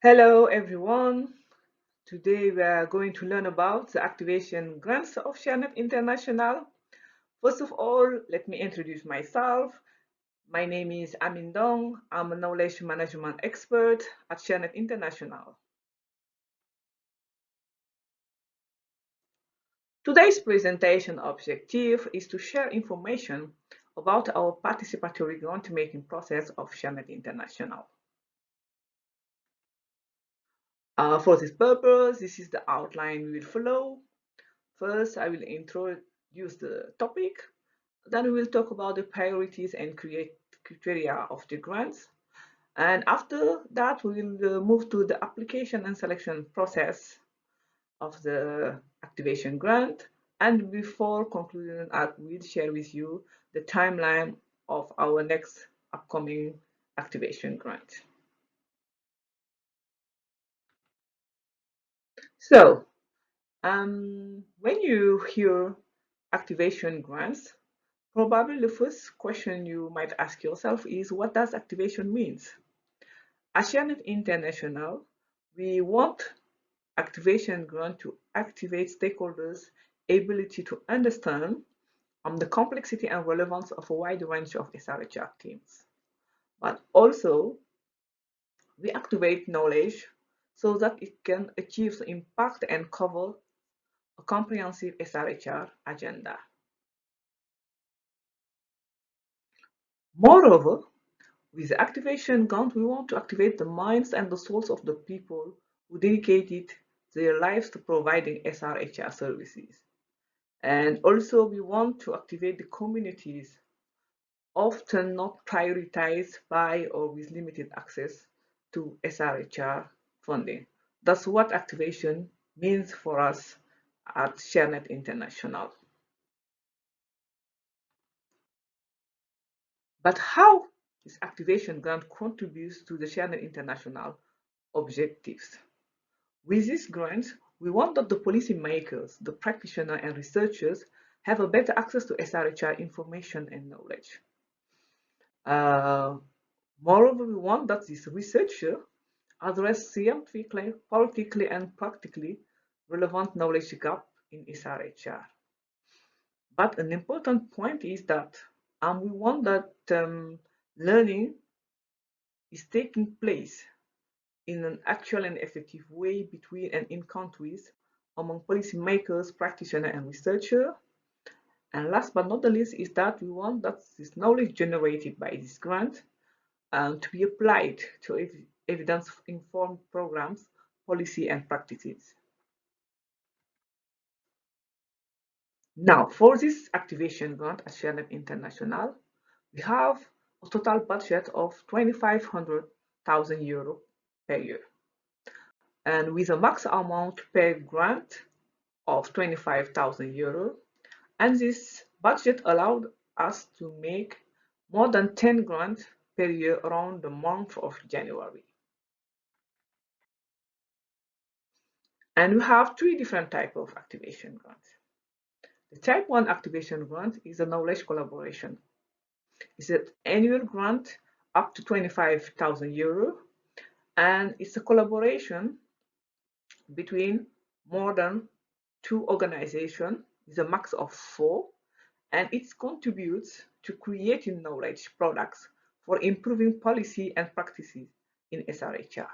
Hello everyone. Today we are going to learn about the activation grants of SHAREnet International. First of all, let me introduce myself. My name is Amin Dong. I'm a knowledge management expert at SHAREnet International. Today's presentation objective is to share information about our participatory grant making process of SHAREnet International. For this purpose, this is the outline we will follow. First, I will introduce the topic. Then we will talk about the priorities and criteria of the grants. And after that, we will move to the application and selection process of the activation grant. And before concluding, I will share with you the timeline of our next upcoming activation grant. So, when you hear activation grants, probably the first question you might ask yourself is, what does activation means? At SHAREnet International, we want activation grant to activate stakeholders' ability to understand the complexity and relevance of a wide range of SRHR themes. But also, we activate knowledge so that it can achieve the impact and cover a comprehensive SRHR agenda. Moreover, with the activation grant, we want to activate the minds and the souls of the people who dedicated their lives to providing SRHR services. And also, we want to activate the communities often not prioritized by or with limited access to SRHR funding. That's what activation means for us at SHAREnet International. But how this activation grant contributes to the SHAREnet International objectives? With this grant, we want that the policymakers, the practitioners and researchers have a better access to SRHR information and knowledge. Moreover, we want that this researcher address scientifically, politically and practically relevant knowledge gap in SRHR. But an important point is that we want that learning is taking place in an actual and effective way between and in countries among policymakers, practitioners, and researchers. And last but not the least is that we want that this knowledge generated by this grant to be applied to evidence-informed programs, policy, and practices. Now, for this activation grant at SHAREnet International, we have a total budget of €2,500,000 per year. And with a max amount per grant of €25,000, and this budget allowed us to make more than 10 grants per year around the month of January. And we have three different types of activation grants. The type 1 activation grant is a knowledge collaboration. It's an annual grant up to €25,000, and it's a collaboration between more than two organizations with a max of 4, and it contributes to creating knowledge products for improving policy and practices in SRHR.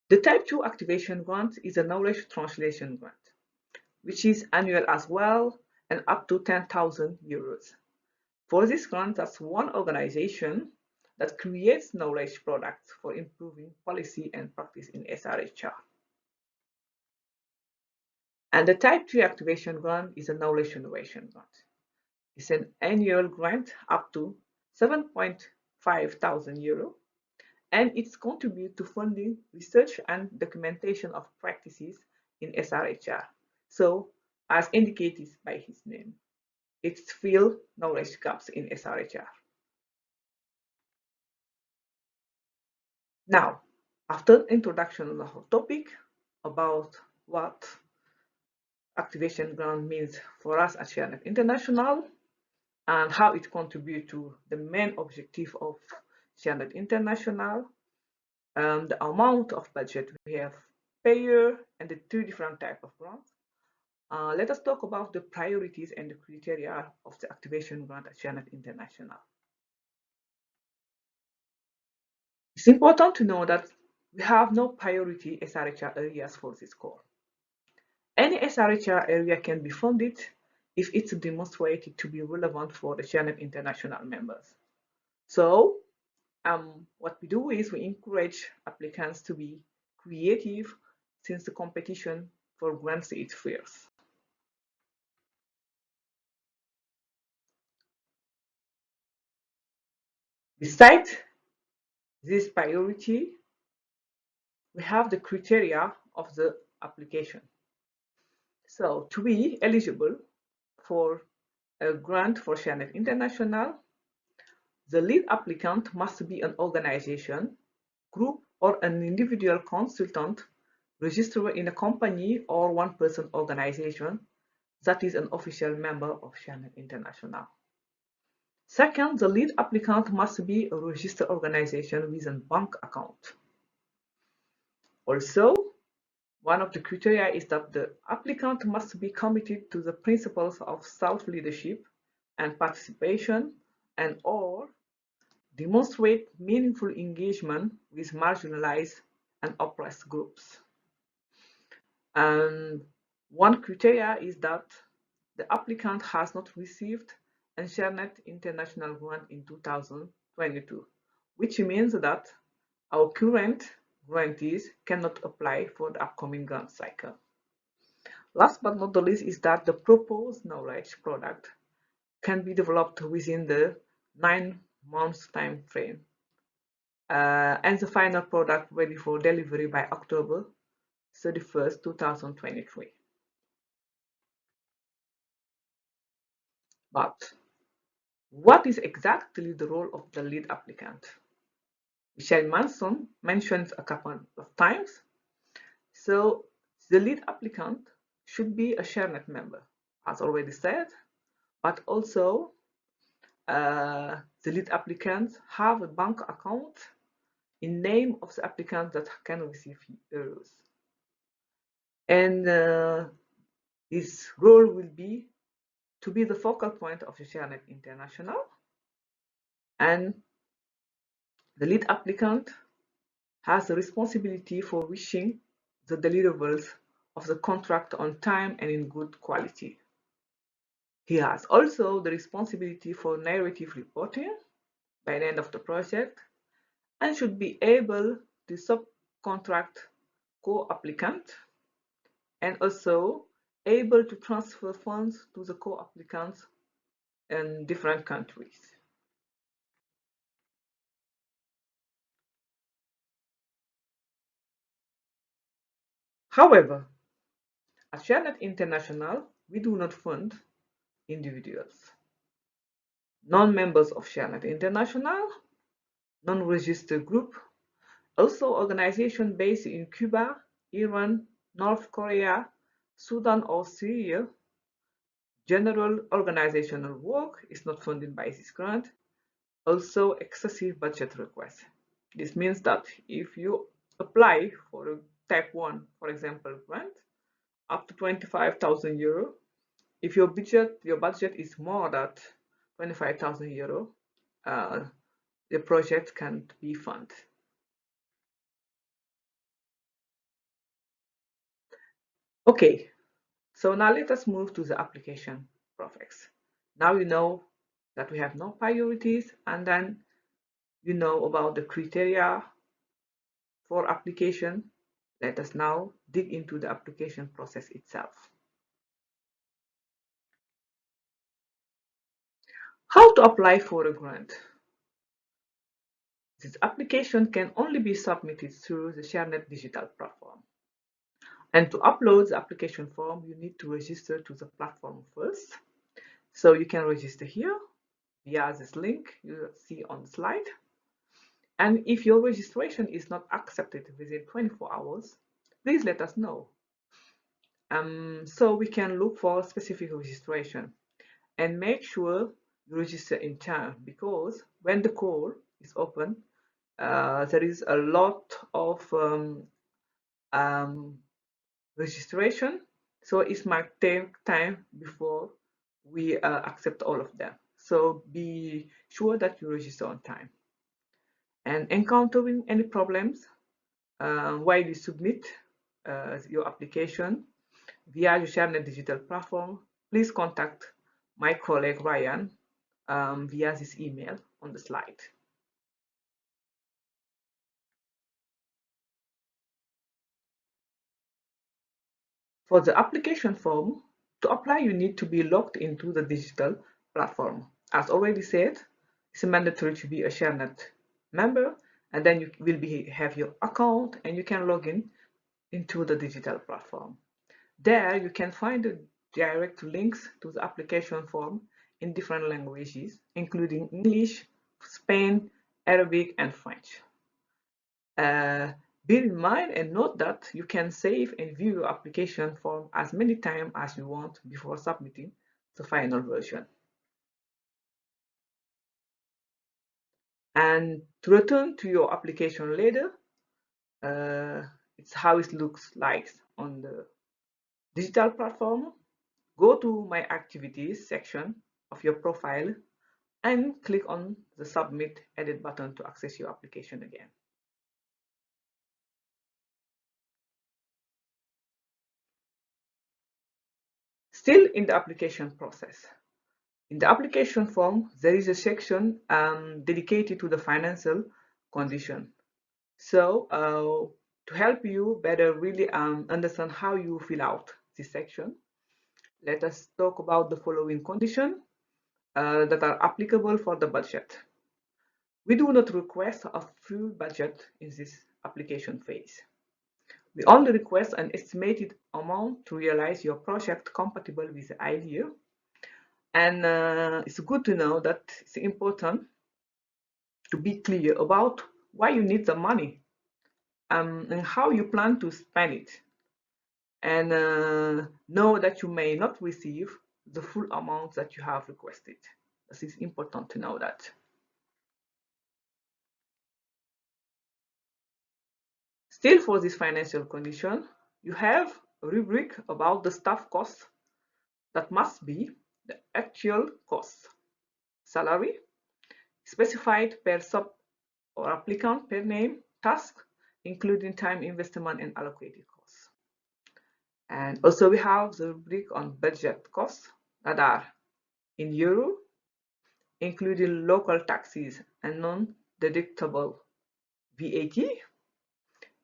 The type 2 activation grant is a knowledge translation grant, which is annual as well and up to €10,000. For this grant, that's one organization that creates knowledge products for improving policy and practice in SRHR. And the type 3 activation grant is a knowledge innovation grant. It's an annual grant up to €7,500, and it's contribute to funding research and documentation of practices in SRHR. So, as indicated by his name, it's fill knowledge gaps in SRHR. Now, after introduction of the whole topic about what activation grant means for us at SHAREnet International and how it contributes to the main objective of SHAREnet International, the amount of budget. We have payer and the two different types of grants. Let us talk about the priorities and the criteria of the activation grant at Share-Net International. It's important to know that we have no priority SRHR areas for this call. Any SRHR area can be funded if it's demonstrated to be relevant for the Share-Net International members. So what we do is we encourage applicants to be creative since the competition for grants is fierce. Besides this priority, we have the criteria of the application. So to be eligible for a grant for Share-Net International, the lead applicant must be an organization, group, or an individual consultant registered in a company or one-person organization that is an official member of Share-Net International. Second, the lead applicant must be a registered organization with a bank account. Also, one of the criteria is that the applicant must be committed to the principles of self-leadership and participation and/or demonstrate meaningful engagement with marginalized and oppressed groups. And one criteria is that the applicant has not received a Share-Net International grant in 2022, which means that our current grantees cannot apply for the upcoming grant cycle. Last but not the least is that the proposed knowledge product can be developed within the 9 months time frame and the final product ready for delivery by October 31st, 2023. But what is exactly the role of the lead applicant? Michelle Manson mentions a couple of times. So the lead applicant should be a Share-Net member, as already said, but also the lead applicants have a bank account in name of the applicant that can receive euros. And his role will be to be the focal point of the Share-Net International, and the lead applicant has the responsibility for reaching the deliverables of the contract on time and in good quality. He has also the responsibility for narrative reporting by the end of the project and should be able to subcontract co-applicant and also able to transfer funds to the co-applicants in different countries. However, at Share-Net International, we do not fund individuals, non-members of Share-Net International, non-registered group, also organizations based in Cuba, Iran, North Korea, Sudan, or Syria. General organizational work is not funded by this grant. Also, excessive budget requests. This means that if you apply for a type 1, for example, grant, up to 25,000 euro, if your budget is more than 25,000 euro, the project can't be funded. Okay, so now let us move to the application process. Now you know that we have no priorities, and then you know about the criteria for application. Let us now dig into the application process itself. How to apply for a grant? This application can only be submitted through the Share-Net digital platform. And to upload the application form, you need to register to the platform first. So you can register here via this link you see on the slide. And if your registration is not accepted within 24 hours, please let us know. So we can look for specific registration and make sure you register in time, because when the call is open, There is a lot of registration, so it might take time before we accept all of them. So be sure that you register on time. And encountering any problems while you submit your application via the Share-Net digital platform, please contact my colleague Ryan via this email on the slide. For the application form, to apply, you need to be logged into the digital platform. As already said, it's mandatory to be a Share-Net member, and then you will have your account and you can log in into the digital platform. There you can find the direct links to the application form in different languages, including English, Spain, Arabic, and French. Bear in mind and note that you can save and view your application form as many times as you want before submitting the final version. And to return to your application later, it's how it looks like on the digital platform. Go to My Activities section of your profile and click on the Submit Edit button to access your application again. Still in the application process. In the application form, there is a section dedicated to the financial condition. So to help you better really understand how you fill out this section, let us talk about the following conditions that are applicable for the budget. We do not request a full budget in this application phase. We only request an estimated amount to realize your project compatible with the idea. And it's good to know that it's important to be clear about why you need the money and how you plan to spend it. And know that you may not receive the full amount that you have requested. This is important to know that. Still for this financial condition, you have a rubric about the staff costs that must be the actual cost, salary, specified per sub or applicant per name, task, including time investment and allocated costs. And also we have the rubric on budget costs that are in euro, including local taxes and non-deductible VAT.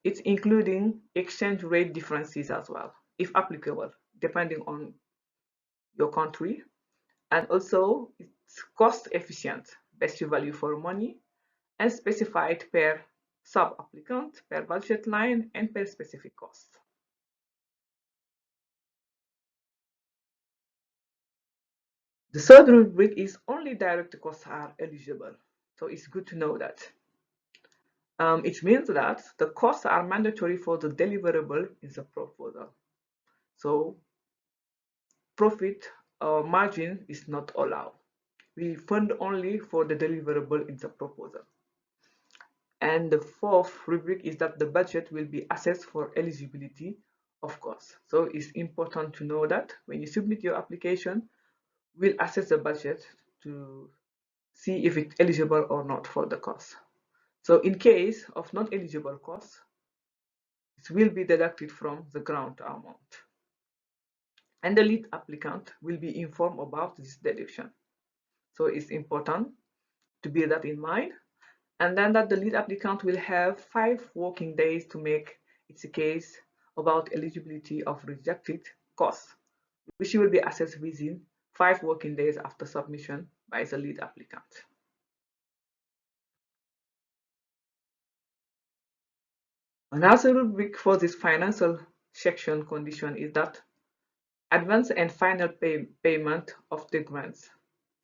It's including exchange rate differences as well, if applicable, depending on your country. And also it's cost efficient, best value for money, and specified per sub-applicant, per budget line, and per specific cost. The third rubric is only direct costs are eligible. So it's good to know that. It means that the costs are mandatory for the deliverable in the proposal. So profit or margin is not allowed. We fund only for the deliverable in the proposal. And the fourth rubric is that the budget will be assessed for eligibility of course. So it's important to know that when you submit your application, we'll assess the budget to see if it's eligible or not for the cost. So in case of not eligible costs, it will be deducted from the grant amount. And the lead applicant will be informed about this deduction. So it's important to bear that in mind. And then that the lead applicant will have 5 working days to make its case about eligibility of rejected costs, which will be assessed within 5 working days after submission by the lead applicant. Another rubric for this financial section condition is that advance and final payment of the grants.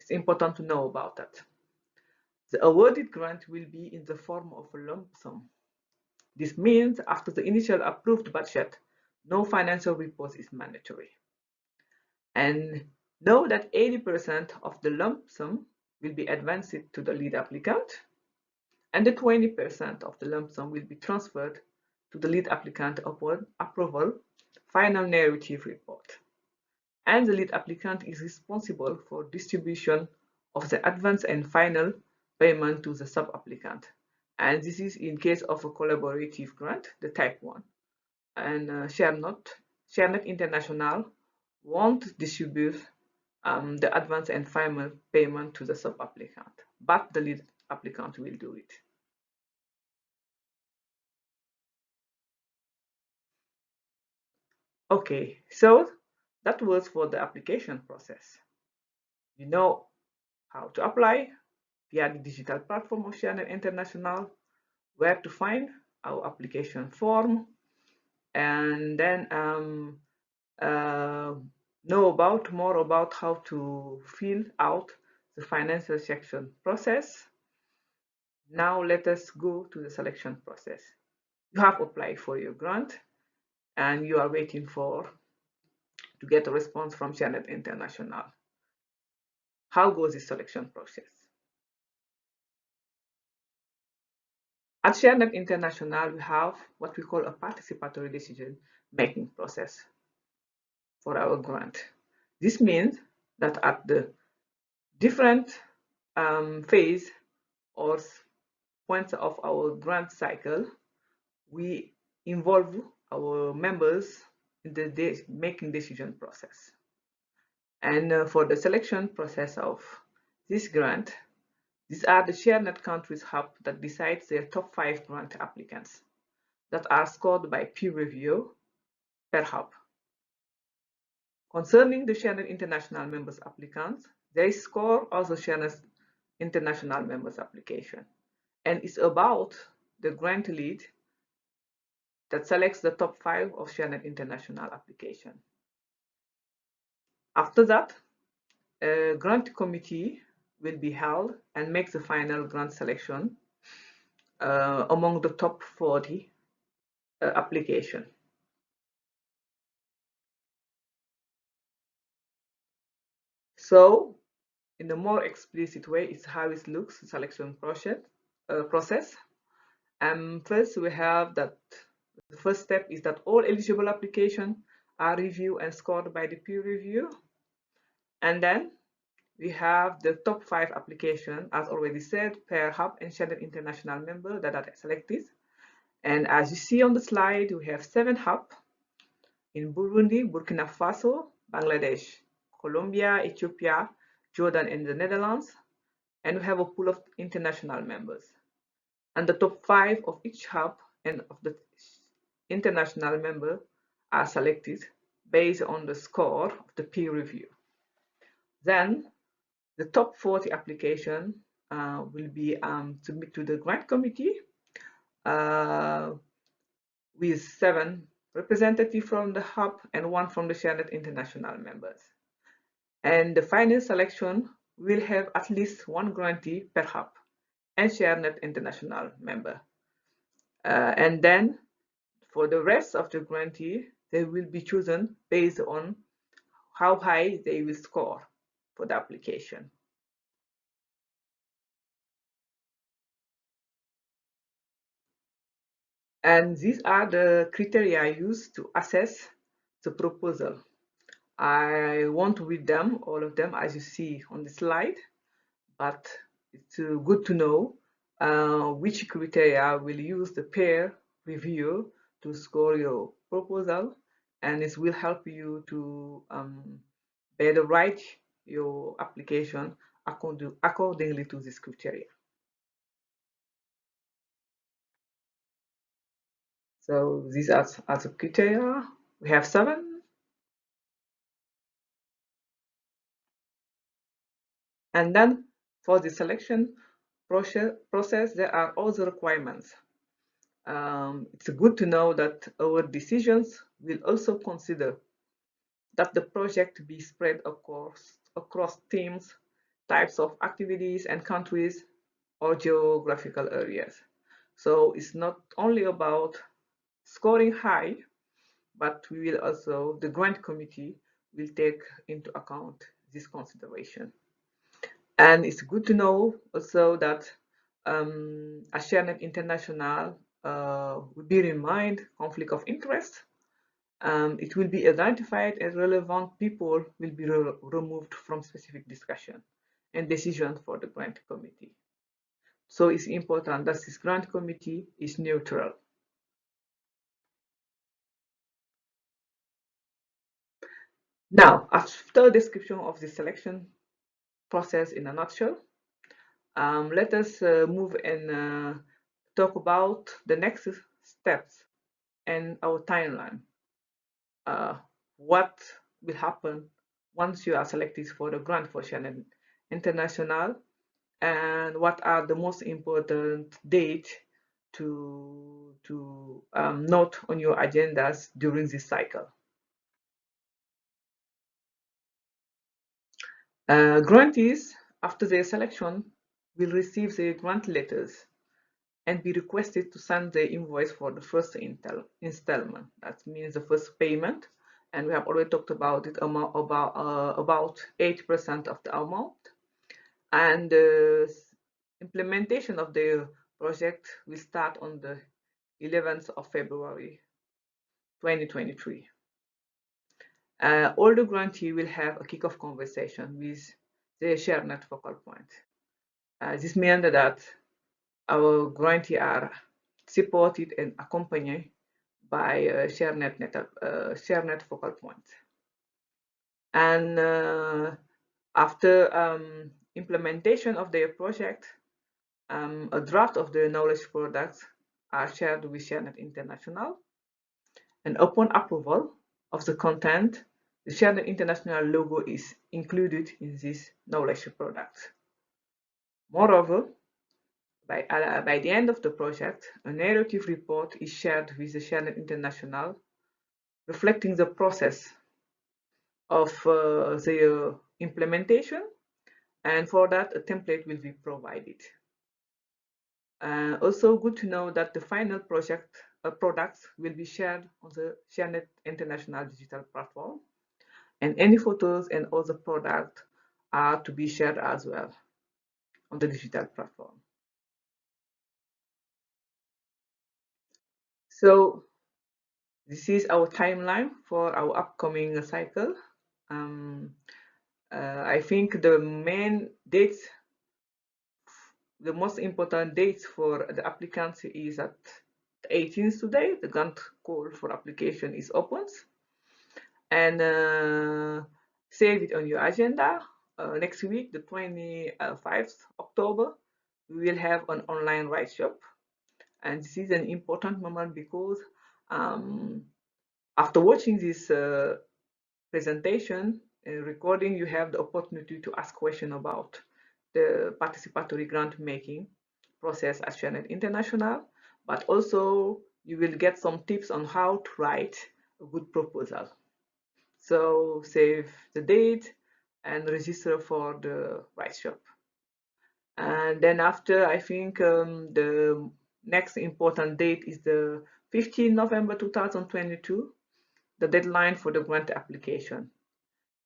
It's important to know about that. The awarded grant will be in the form of a lump sum. This means after the initial approved budget, no financial report is mandatory. And know that 80% of the lump sum will be advanced to the lead applicant, and the 20% of the lump sum will be transferred to the lead applicant upon approval final narrative report. And the lead applicant is responsible for distribution of the advance and final payment to the sub-applicant. And this is in case of a collaborative grant, the type 1. And SRHR International won't distribute the advance and final payment to the sub-applicant, but the lead applicant will do it. Okay, so that was for the application process. You know how to apply via the digital platform of SRHR International, where to find our application form, and then know more about how to fill out the financial section process. Now let us go to the selection process. You have applied for your grant and you are waiting to get a response from SRHR International. How goes the selection process? At SRHR International, we have what we call a participatory decision-making process for our grant. This means that at the different phase or points of our grant cycle, we involve our members in the making decision process. And for the selection process of this grant, these are the SRHR countries hub that decides their top 5 grant applicants that are scored by peer review per hub. Concerning the SRHR International members applicants, they score also SRHR International members application, and it's about the grant lead that selects the top 5 of SRHR International application. After that, a grant committee will be held and makes the final grant selection among the top 40 application. So, in a more explicit way, it's how it looks, the selection process. First, we have that the first step is that all eligible applications are reviewed and scored by the peer review. And then we have the top 5 applications, as already said, per hub and SRHR International member that are selected. And as you see on the slide, we have 7 hubs in Burundi, Burkina Faso, Bangladesh, Colombia, Ethiopia, Jordan, and the Netherlands. And we have a pool of international members. And the top 5 of each hub and of the international member are selected based on the score of the peer review. Then the top 40 application will be submitted to the grant committee with 7 representatives from the hub and 1 from the SRHR International members. And the final selection will have at least 1 grantee per hub and SRHR International member. And then for the rest of the grantee, they will be chosen based on how high they will score for the application. And these are the criteria used to assess the proposal. I won't read them, all of them, as you see on the slide, but it's good to know which criteria will use the peer review to score your proposal, and it will help you to better write your application accordingly to this criteria. So these are the criteria. We have 7. And then for the selection process, there are other requirements. It's good to know that our decisions will also consider that the project be spread across teams, types of activities, and countries or geographical areas. So it's not only about scoring high, but we will also, the grant committee will take into account this consideration. And it's good to know also that as SHARE-Net International, we bear in mind conflict of interest. It will be identified as relevant people will be removed from specific discussion and decision for the grant committee. So it's important that this grant committee is neutral. Now, after description of the selection process in a nutshell, let us move and talk about the next steps and our timeline. What will happen once you are selected for the grant for SHARE-Net International, and what are the most important dates to note on your agendas during this cycle. Grantees, after their selection, will receive their grant letters and be requested to send the invoice for the first installment. That means the first payment, and we have already talked about it, about 8% of the amount. And the implementation of the project will start on the 11th of February 2023. All the grantees will have a kickoff conversation with the SHARE-Net focal point. This means that our grantees are supported and accompanied by SHARE-Net focal point. And after implementation of their project, a draft of the knowledge products are shared with SHARE-Net International. And upon approval of the content, the SHARE-Net International logo is included in this knowledge product. Moreover, by the end of the project, a narrative report is shared with the SHARE-Net International, reflecting the process of the implementation, and for that a template will be provided. Also good to know that the final products will be shared on the SHARE-Net International digital platform, and any photos and other products are to be shared as well on the digital platform. So this is our timeline for our upcoming cycle. I think the main dates, the most important dates for the applicants is at 18th today. The grant call for application is open, and save it on your agenda. Next week, the 25th October, we will have an online Writeshop, and this is an important moment because after watching this presentation recording, you have the opportunity to ask questions about the participatory grant making process at SHARE-Net International, but also you will get some tips on how to write a good proposal. So save the date and register for the Writeshop. And then after, I think the next important date is the 15 November 2022, the deadline for the grant application.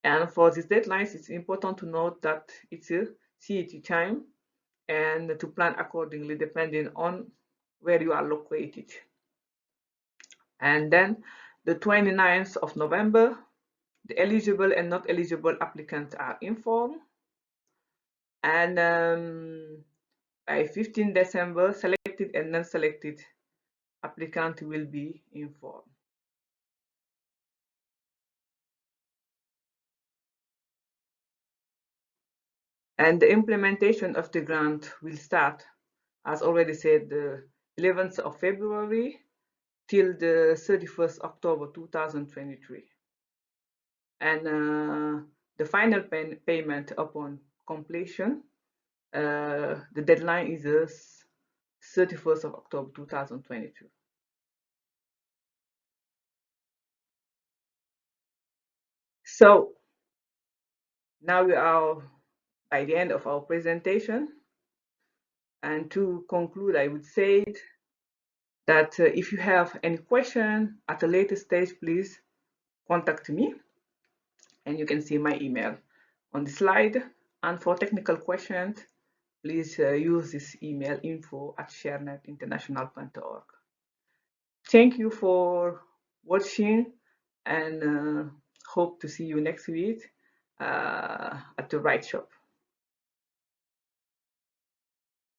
And for these deadlines, it's important to note that it's a CET time and to plan accordingly depending on where you are located. And then the 29th of November, the eligible and not eligible applicants are informed. And by 15 December, selected and non-selected applicant will be informed. And the implementation of the grant will start, as already said, the 11th of February till the 31st October 2023. And the final payment upon completion, the deadline is the 31st of October 2022. So now we are by the end of our presentation. And to conclude, I would say that if you have any question at a later stage, please contact me. And you can see my email on the slide. And for technical questions, please use this email info@sharenetinternational.org. Thank you for watching, and hope to see you next week at the Writeshop.